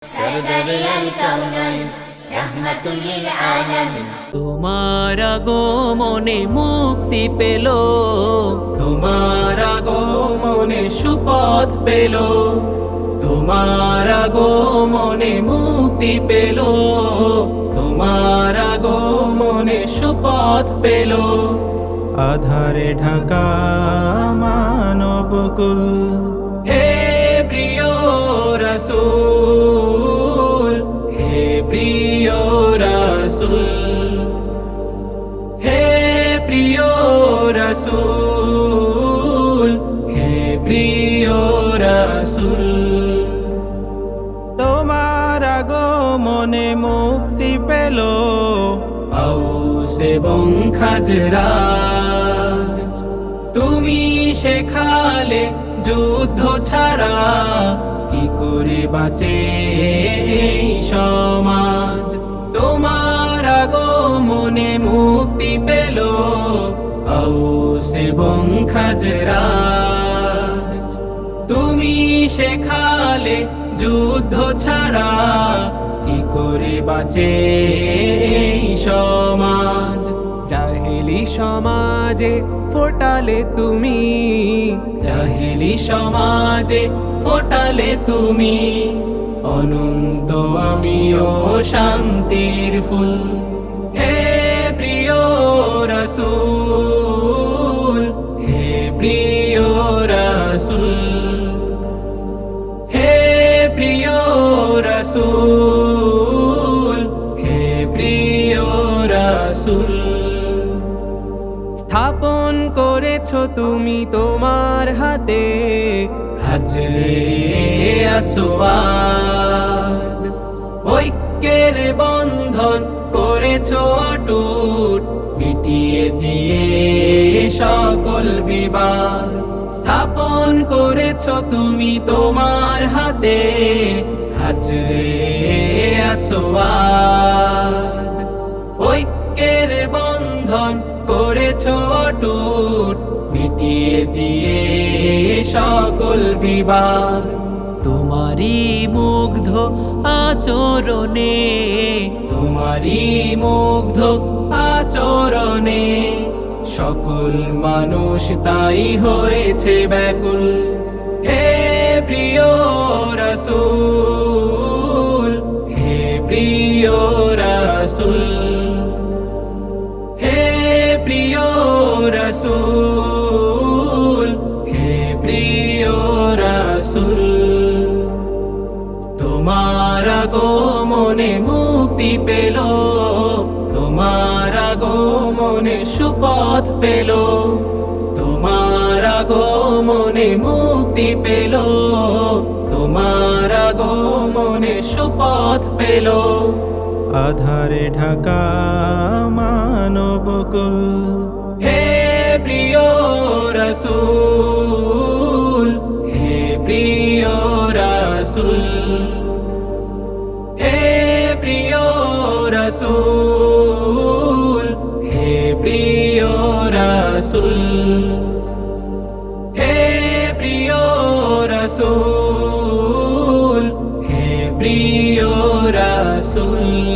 সরদারিয়াল কাউনাইন রাহমাতুল লিল আলামিন। তোমার আগমনে মুক্তি পেল, তোমার আগমনে সুপথ পেল, তোমার আগমনে মুক্তি পেল, তোমার আগমনে সুপথ পেল। আধারে ঢাকা মানবকুল, হে প্রিয় রাসূল, হে প্রিয় রাসূল, হে প্রিয় রাসূল, হে প্রিয় রাসূল। তোমার আগমনে মুক্তি পেল, আউস এবং খাজরাজ তুমি শেখালে যুদ্ধ ছাড়া কি করে বাঁচে এই সমাজ। তোমার আগমনে মুক্তি পেল আউস এবং খাজরাজ তুমি শেখালে যুদ্ধ ছাড়া কি করে বাঁচে এই সমাজ। জাহেলি সমাজে ফোটালে তুমি, জাহেলি সমাজে ফোটালে তুমি অনন্ত আমিও শান্তির ফুল। হে প্রিয় রাসূল, হে প্রিয় রাসূল, হে প্রিয় রাসূল, হে প্রিয় রাসূল। স্থাপন করেছ তুমি তোমার হাতে হাজরে আসওয়াদ, ঐক্যের বন্ধন করেছ অটুট, মিটিয়ে দিয়ে সকল বিবাদ। স্থাপন করেছ তুমি তোমার হাতে হাজরে আসওয়াদ, ঐক্যের বন্ধন করেছ অটুট, মিটিয়ে দিয়ে সকল বিবাদ। তোমারই মুগ্ধ আচরণে, তোমারই মুগ্ধ আচরণে সকল মানুষ তাই হয়েছে ব্যাকুল। হে প্রিয় রাসূল, হে প্রিয় রাসূল, হে প্রিয় রাসূল, হে প্রিয় রাসূল। তোমার আগমনে মুক্তি পেল, তোমার আগমনে সুপথ পেল, তোমার আগমনে মুক্তি পেল, তোমার আগমনে সুপথ পেল। আধারে ঢাকা মানবকুল, হে প্রিয় রাসূল, হে প্রিয় রাসূল, হে প্রিয় রাসূল, হে প্রিয় রাসূল, হে প্রিয় রাসূল, হে প্রিয় রাসূল।